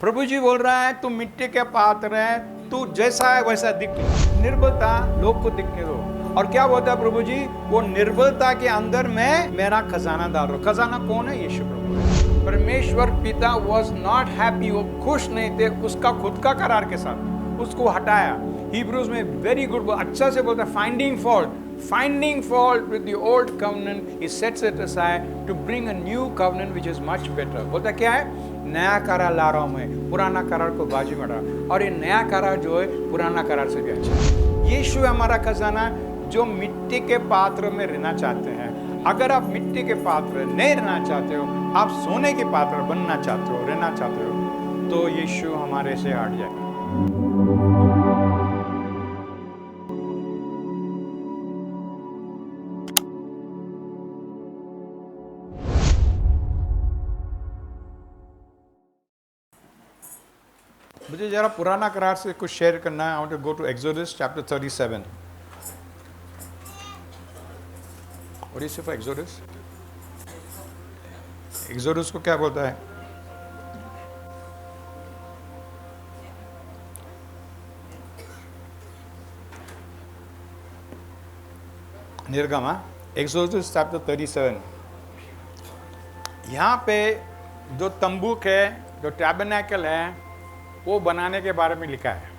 प्रभु जी बोल रहा है तू मिट्टी के पात्र है, तू जैसा है वैसा दिख। निर्बलता लोग को दिखने दो। और क्या बोलता है प्रभु जी, वो निर्बलता के अंदर मैं मेरा खजाना डाल रहा हूं। खजाना कौन है? यीशु प्रभु है। परमेश्वर पिता वॉज नॉट हैप्पी, वो खुश नहीं थे उसका खुद का करार के साथ, उसको हटाया। हिब्रूज में वेरी गुड अच्छा से बोलता है, finding fault with the old covenant, he sets it aside to bring a new covenant which is much better. बोलता क्या है? नया करार ला रहा हूं मैं, पुराना करार को बाजू में डाला। और ये नया करार जो है पुराना करार से भी अच्छा। यीशु है हमारा खजाना जो मिट्टी के पात्र में रहना चाहते हैं। अगर आप मिट्टी के पात्र नहीं रहना चाहते हो, आप सोने के पात्र बनना चाहते हो, रहना चाहते हो, तो यीशु हमारे से हट जाए। मुझे जरा पुराना करार से कुछ शेयर करना है। I want to go to Exodus chapter 37। और ये सिर्फ एक्सोडस, एक्सोडस को क्या बोलता है? निर्गमा, एक्सोडस चैप्टर 37। यहाँ पे जो तंबूक है, जो टैबरनेकल है, वो बनाने के बारे में लिखा है।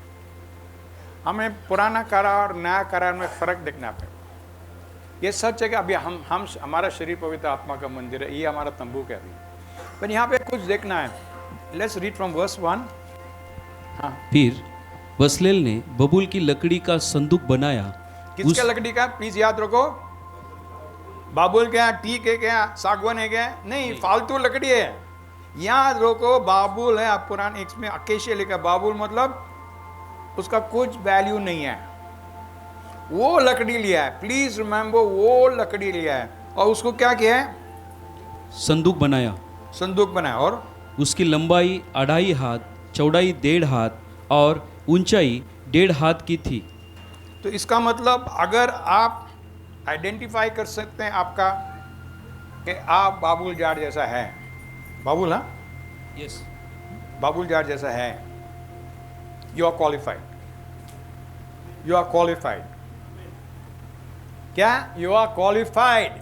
हमें पुराना करार और नया करार में फर्क देखना है। ये सच है कि अभी हम हमारा शरीर पवित्र आत्मा का मंदिर है, ये हमारा तंबूक है अभी। पर यहाँ पे कुछ देखना है। Let's read from verse 1। हाँ, फिर बसलेल ने बबूल की लकड़ी का संदूक बनाया। किसका लकड़ी का? प्लीज याद रखो, बाबुल क्या, टीक है क्या, सागवान है क्या? नहीं, फालतू लकड़ी है। याद रखो, बाबुल है। आप पुराने एक में अकेशिया लिखा, बाबुल मतलब उसका कुछ वैल्यू नहीं है। वो लकड़ी लिया है, प्लीज रिमेंबर, वो लकड़ी लिया है और उसको क्या किया है? संदूक बनाया। संदूक बनाया। और उसकी लंबाई 2.5 हाथ, चौड़ाई 1.5 हाथ और ऊंचाई 1.5 हाथ की थी। तो इसका मतलब अगर आप आइडेंटिफाई कर सकते हैं आपका कि आप बाबुल जाट जैसा है, बाबुल, हाँ यस, बाबुल जाट जैसा है, you are qualified, you are qualified. क्या? You are qualified.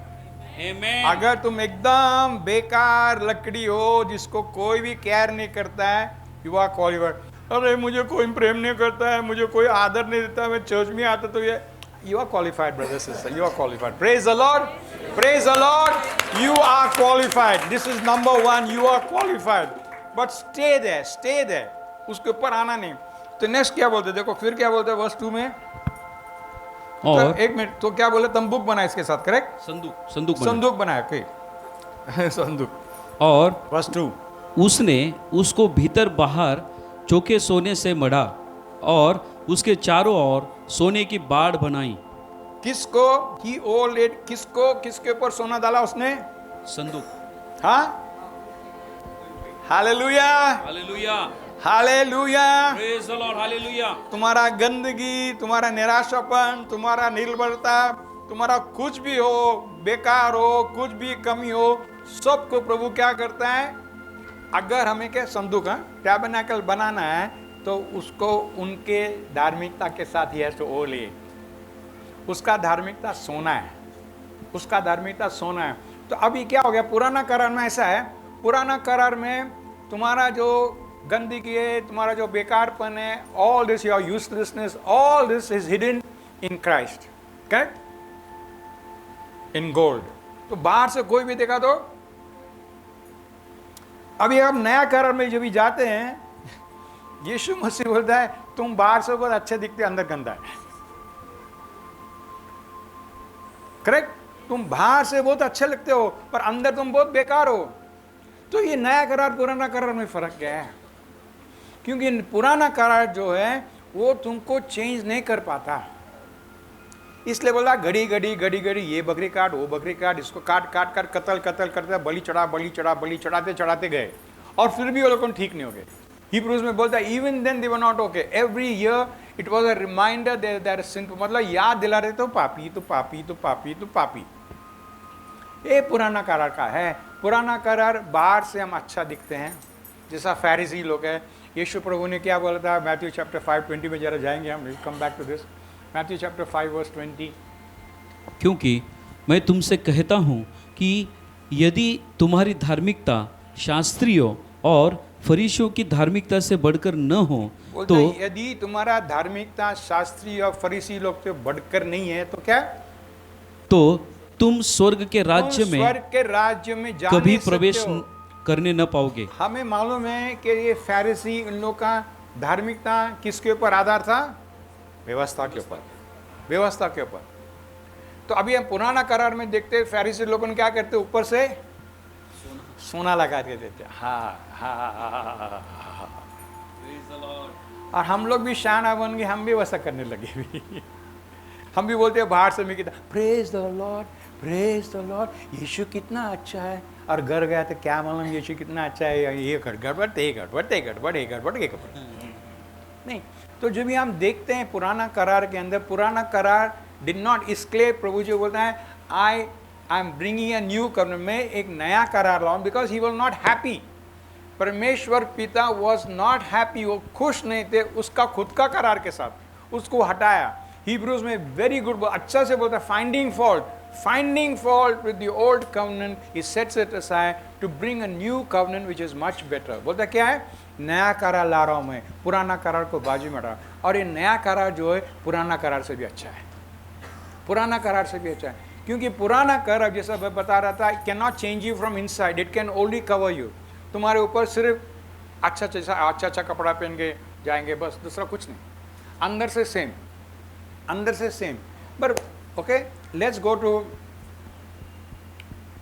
अगर तुम एकदम बेकार लकड़ी हो जिसको कोई भी केयर नहीं करता है, यू आर क्वालिफाइड। अरे मुझे कोई प्रेम नहीं करता है, मुझे कोई आदर नहीं देता, मैं चर्च में आता तो ये, you are qualified, brother, sister, you are qualified. Praise the Lord, praise the Lord, you are qualified. This is number one, you are qualified. But stay there, उसके ऊपर आना नहीं। तो नेक्स्ट क्या बोलते, देखो फिर क्या बोलते हैं वर्स 2 में। और तो एक मिनट, तो क्या बोले? तंबूक बना इसके साथ, करेक्ट? संदूक बनाया, ओके। संदूक। और वर्स 2, उसने उसको भीतर बाहर चोखे सोने से मढ़ा और उसके चारों ओर सोने की बाड़ बनाई। किसको? ही ओल्ड इट, किसको, किसके ऊपर सोना डाला उसने? संदूक। हाँ, hallelujah, hallelujah, hallelujah. Praise the Lord, hallelujah. तुम्हारा गंदगी, तुम्हारा निराशापन, तुम्हारा निर्बलता, तुम्हारा कुछ भी हो, बेकार हो, कुछ भी कमी हो, सबको प्रभु क्या करता है? अगर हमें क्या संदूक, टैबरनेकल बनाना है, तो उसको उनके धार्मिकता के साथ ही है तो ओ ले। उसका धार्मिकता सोना है, उसका धार्मिकता सोना है। तो अभी क्या हो गया? पुराना करार में ऐसा है, पुराना करार में तुम्हारा जो गंदगी है, तुम्हारा जो बेकारपन है, all this your uselessness, all this is hidden in Christ, correct? In gold. तो बाहर से कोई भी देखा तो, अभी हम नया करार में जब भी जाते हैं, यीशु मसीह बोलता है तुम बाहर से बहुत अच्छे दिखते, अंदर गंदा है, करेक्ट? तुम बाहर से बहुत अच्छे लगते हो पर अंदर तुम बहुत बेकार हो। तो ये नया करार पुराना करार में फर्क क्या है? क्योंकि पुराना करार जो है वो तुमको चेंज नहीं कर पाता, इसलिए बोला घड़ी घड़ी ये बकरी काट, वो बकरी काट, इसको काट कत्ल करते, बलि चढ़ाते गए और फिर भी वो लोग ठीक नहीं हो गए। हिब्रूज में बोलता है even then they were not okay, every year it was a reminder that sin, मतलब याद दिला रहे तो पापी। ये पुराना करार का है। पुराना करार बाहर से हम अच्छा दिखते हैं, जैसा फैरिसी लोग है। यीशु प्रभु ने क्या बोला था मैथ्यू चैप्टर 5:20 में, जरा जाएंगे हम, come back to this. Matthew chapter 5:20। क्योंकि मैं तुमसे कहता हूँ कि यदि तुम्हारी धार्मिकता शास्त्रियों और फरीसियों की धार्मिकता से बढ़कर न हो बोलते तो हैं, यदि तुम्हारा धार्मिकता शास्त्री और फरीसी लोग से बढ़कर नहीं है तो क्या, तो तुम स्वर्ग के राज्य तुम में स्वर्ग के राज्य में जा कभी नहीं सकते प्रवेश हो। करने न पाओगे। हमें मालूम है कि ये फैरिसी इन लोग का धार्मिकता किसके ऊपर आधार था? व्यवस्था के ऊपर, व्यवस्था के ऊपर। तो अभी हम पुराना करार में देखते हैं फैरिसी लोगों ने क्या करते, ऊपर से सोना लगा के देते। हाँ। और हम लोग भी शाना बन गए, हम भी वैसा करने लगे भी। हम भी बोलते हैं बाहर से मैं कितना praise the Lord, praise the Lord, Yeshu कितना अच्छा है। और घर गया तो क्या मालूम यीशु कितना अच्छा है, ये गड़बड़, ते गड़बड़, ते गड़बड़, ये गड़बड़, ये गड़बड़। नहीं, तो जो भी हम देखते हैं पुराना करार के अंदर, पुराना करार डिड नॉट, इसलिए प्रभु जी बोलता है I am bringing a new covenant, मैं एक नया करार लाऊं, because he was not happy. परमेश्वर पिता वॉज नॉट हैप्पी, वो खुश नहीं थे उसका खुद का करार के साथ, उसको हटाया। हिब्रूज में वेरी गुड, अच्छा से बोलता है finding fault with the old covenant, he sets it aside to bring a new covenant which is much better. बोलता क्या है, नया करार ला रहा हूं मैं, पुराना करार को बाजू में हटा। और ये नया करार जो है पुराना करार से भी अच्छा है, पुराना करार से भी अच्छा है। क्योंकि पुराना करार जैसा मैं बता रहा था, can not change you from inside, it can only cover you. तुम्हारे ऊपर सिर्फ अच्छा कपड़ा पहन के जाएंगे बस, दूसरा कुछ नहीं, अंदर से सेम, अंदर से same. But okay, let's go to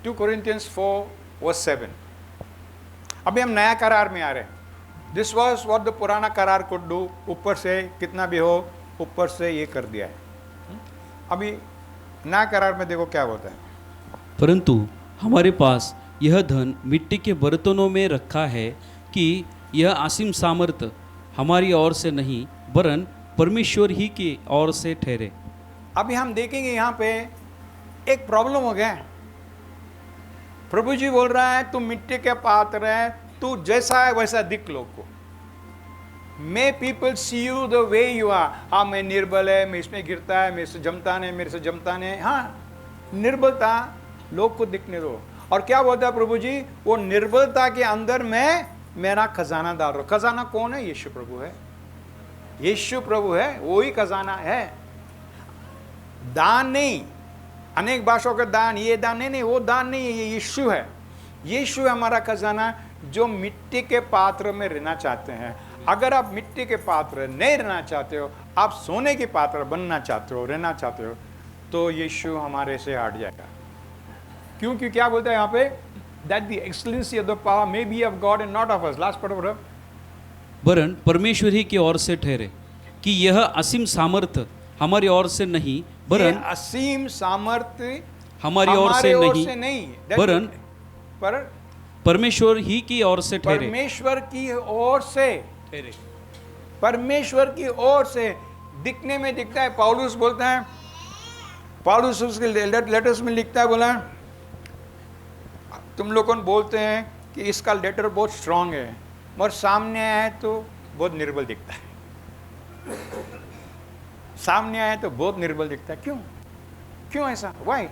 2 Corinthians 4:7। अभी हम नया करार में आ रहे हैं। दिस वॉज व्हाट द पुराना करार कुड डू, ऊपर से कितना भी हो ऊपर से ये कर दिया है। अभी नया करार में देखो क्या होता है, परंतु हमारे पास यह धन मिट्टी के बर्तनों में रखा है कि यह असीम सामर्थ हमारी ओर से नहीं वरन परमेश्वर ही की ओर से ठहरे। अभी हम देखेंगे यहाँ पे एक प्रॉब्लम हो गया है। प्रभु जी बोल रहा है तू मिट्टी के पात्र है, तू जैसा है वैसा दिख लोग को। May people see you the way you are. हाँ, मैं निर्बल है, मैं इसमें गिरता है, मेरे से जमता नहीं, मेरे से जमता नहीं। हाँ, निर्बलता लोग को दिखने दो। और क्या बोलता है प्रभु जी, वो निर्बलता के अंदर मैं मेरा खजाना डाल रहा हूं। खजाना कौन है? यीशु प्रभु है, यीशु प्रभु है, वो ही खजाना है। दान नहीं, अनेक भाषाओं का दान, ये दान नहीं, वो दान नहीं है, ये यीशु है। यीशु है हमारा खजाना, जो मिट्टी के पात्र में रहना चाहते हैं। अगर आप मिट्टी के पात्र नहीं रहना चाहते हो, आप सोने के पात्र बनना चाहते हो, रहना चाहते हो, तो यीशु हमारे से हट जाएगा। क्योंकि क्या बोलता है यहाँ पे, that the excellency of the power may be of God and not of us. Last part वरन परमेश्वर ही की ओर से ठहरे कि यह असीम सामर्थ हमारी ओर से नहीं वरन असीम सामर्थ्य हमारी ओर से नहीं वरन पर परमेश्वर ही की ओर से ठहरे। परमेश्वर की ओर से ठहरे, परमेश्वर की ओर से। दिखने में दिखता है, पौलुस बोलता है, पौलुस उसके लेटर्स में लिखता है, बोला तुम लोगों बोलते हैं कि इसका लेटर बहुत स्ट्रांग है, मगर सामने आए तो बहुत निर्बल दिखता है। सामने आए तो बहुत निर्बल दिखता है। क्यों? क्यों ऐसा? वाई?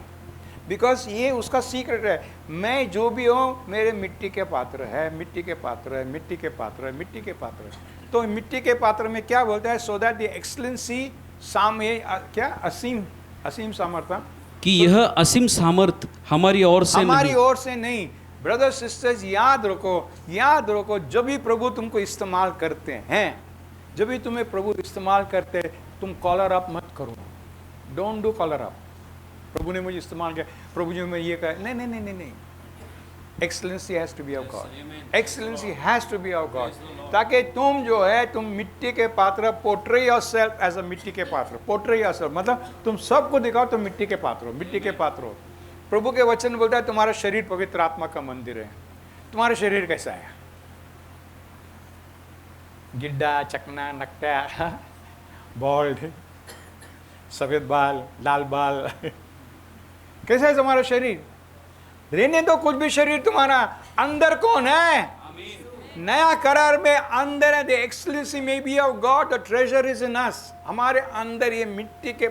बिकॉज ये उसका सीक्रेट है। मैं जो भी हूँ मेरे मिट्टी के पात्र है, मिट्टी के पात्र है, मिट्टी के पात्र है, मिट्टी के पात्र है। तो मिट्टी के पात्र में क्या बोलता है? सो दैट द एक्सलेंसी क्या असीम सामर्थ्य, कि यह असीम सामर्थ हमारी ओर से हमारी ओर से नहीं। ब्रदर सिस्टर्स, याद रखो, जब भी प्रभु तुमको इस्तेमाल करते हैं, जब भी तुम्हें प्रभु इस्तेमाल करते हैं, तुम कॉलर अप मत करो। Don't do collar up. प्रभु ने मुझे इस्तेमाल किया, प्रभु जी मैं ये कहा, नहीं। Excellency has to be of God, excellency has to of God. ताकि तुम जो है, तुम मिट्टी के पात्र, पोर्ट्रे योरसेल्फ एज अ मिट्टी के पात्र। पोर्ट्रे योरसेल्फ मतलब तुम सबको दिखाओ तुम मिट्टी के पात्र हो, मिट्टी के पात्र हो। प्रभु के वचन बोलता है तुम्हारा शरीर पवित्र आत्मा का मंदिर है। तुम्हारा शरीर कैसा है? गिड्डा, चकना, नकटा, बॉल्ड, सफेद बाल, लाल बाल, कैसा है तुम्हारा शरीर? रहने दो कुछ भी शरीर तुम्हारा, अंदर कौन है? नया करार में अंदर है, the excellency may be of God, the treasure is in us. हमारे अंदर ये मिट्टी के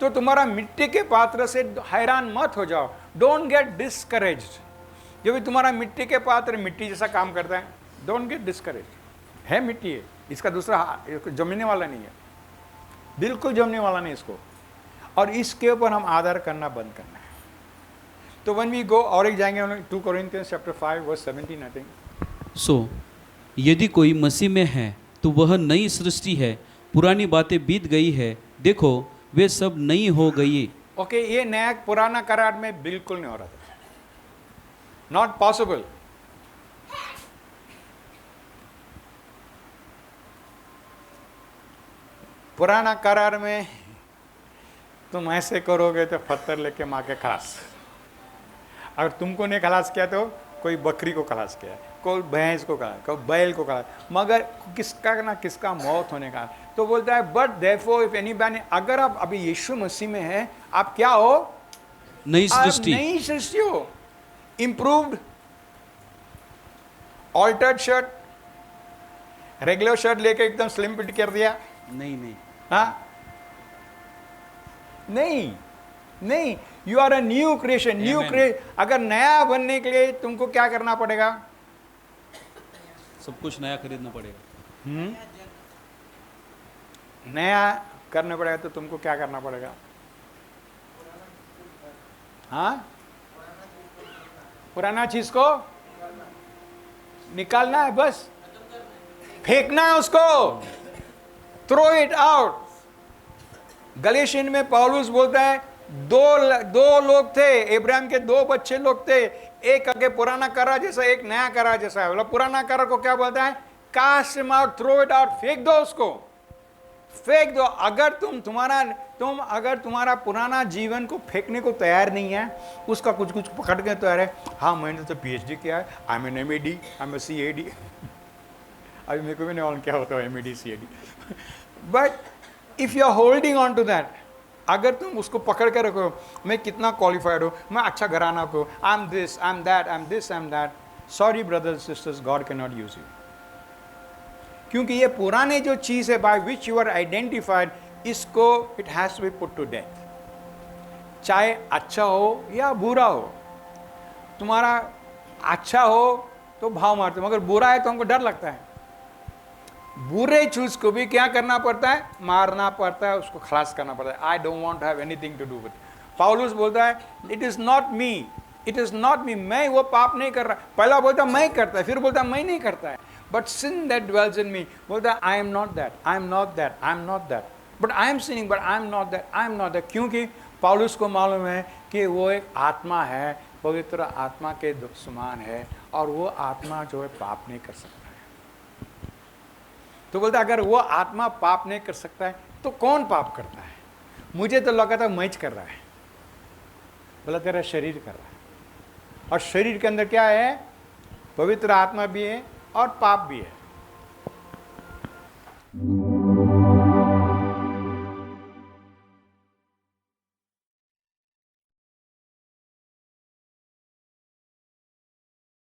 तो तुम्हारा मिट्टी के पात्र से हैरान मत हो जाओ। Don't get discouraged. जब भी तुम्हारा मिट्टी के पात्र मिट्टी जैसा काम करता है, डोंट गेट डिस्करेज्ड। है मिट्टी है, इसका दूसरा जमने वाला नहीं है, बिल्कुल जमने वाला नहीं इसको, और इसके ऊपर हम आदर करना बंद करना है। तो when we go और एक जाएंगे 2 Corinthians chapter 5 verse 17 I think। सो यदि कोई मसीह में है तो वह नई सृष्टि है, पुरानी बातें बीत गई है, देखो वे सब नई हो गई। ओके, ये नया पुराना करार में बिल्कुल नहीं हो रहा था, नॉट पॉसिबल। पुराना करार में तुम ऐसे करोगे तो पत्थर लेके माँ के खलास। अगर तुमको नहीं खलास किया तो कोई बकरी को खलास किया, कोई भैंस को खलास, कोई बैल को खलास, मगर किसका ना किसका मौत होने का। तो बोलता है बट देयरफॉर इफ एनीबॉडी, अगर आप अभी यीशु मसीह में हैं, आप क्या हो? नई आप सृष्टि। नई सृष्टि हो। Improved, altered shirt, regular shirt लेके एकदम स्लिम फिट कर दिया? नहीं। हाँ, नहीं, you are a new creation, new creation. अगर नया बनने के लिए तुमको क्या करना पड़ेगा? सब कुछ नया खरीदना पड़ेगा। नया करना पड़ेगा तो तुमको क्या करना पड़ेगा? हाँ, पुराना चीज को निकालना है, बस फेंकना है उसको, थ्रो इट आउट। गलेशियन में पौलुस बोलता है दो लोग थे, अब्राहम के 2 बच्चे लोग थे, एक आगे पुराना करा जैसा, एक नया करा जैसा है। मतलब पुराना करा को क्या बोलता है? Cast him out, throw it out, फेंक दो उसको, फेंक दो। अगर अगर तुम्हारा पुराना जीवन को फेंकने को तैयार नहीं है, उसका कुछ पकड़ के तैयार है, हाँ मैंने तो PhD किया है, I am an MAD, I am CAD। अभी मेरे को भी नहीं मालूम क्या होता है MAD CAD। But if you are holding on to that, अगर तुम उसको पकड़ के रखो, मैं कितना क्वालिफाइड हूँ, मैं अच्छा घराना को, I am this, I am that, I am this, I am that, sorry brothers sisters, God can not use you. क्योंकि ये पुराने जो चीज़ है by which you are identified, इसको it has to be put to death. चाहे अच्छा हो या बुरा हो, तुम्हारा अच्छा हो तो भाव मारते हो, मगर बुरा है तो हमको डर लगता है। बुरे चीज को भी क्या करना पड़ता है? मारना पड़ता है, उसको खलास करना पड़ता है। I don't want to have anything to do with. पौलुस बोलता है it is not me, it is not me, मैं वो पाप नहीं कर रहा। पहला बोलता मैं करता है, फिर बोलता मैं नहीं करता है, but sin that dwells in me, बोलता I am not that, I am not that, I am not that, but I am sinning, but I am not that, I am not that. क्योंकि पौलुस को मालूम है कि वो एक आत्मा है, पवित्र आत्मा के समान है, और वो आत्मा जो है पाप नहीं कर सकता है। तो बोलता अगर वो आत्मा पाप नहीं कर सकता है तो कौन पाप करता है? मुझे तो लगा था मैच कर रहा है। बोला तेरा शरीर कर रहा है, और शरीर के अंदर क्या है? पवित्र आत्मा भी है और पाप भी है।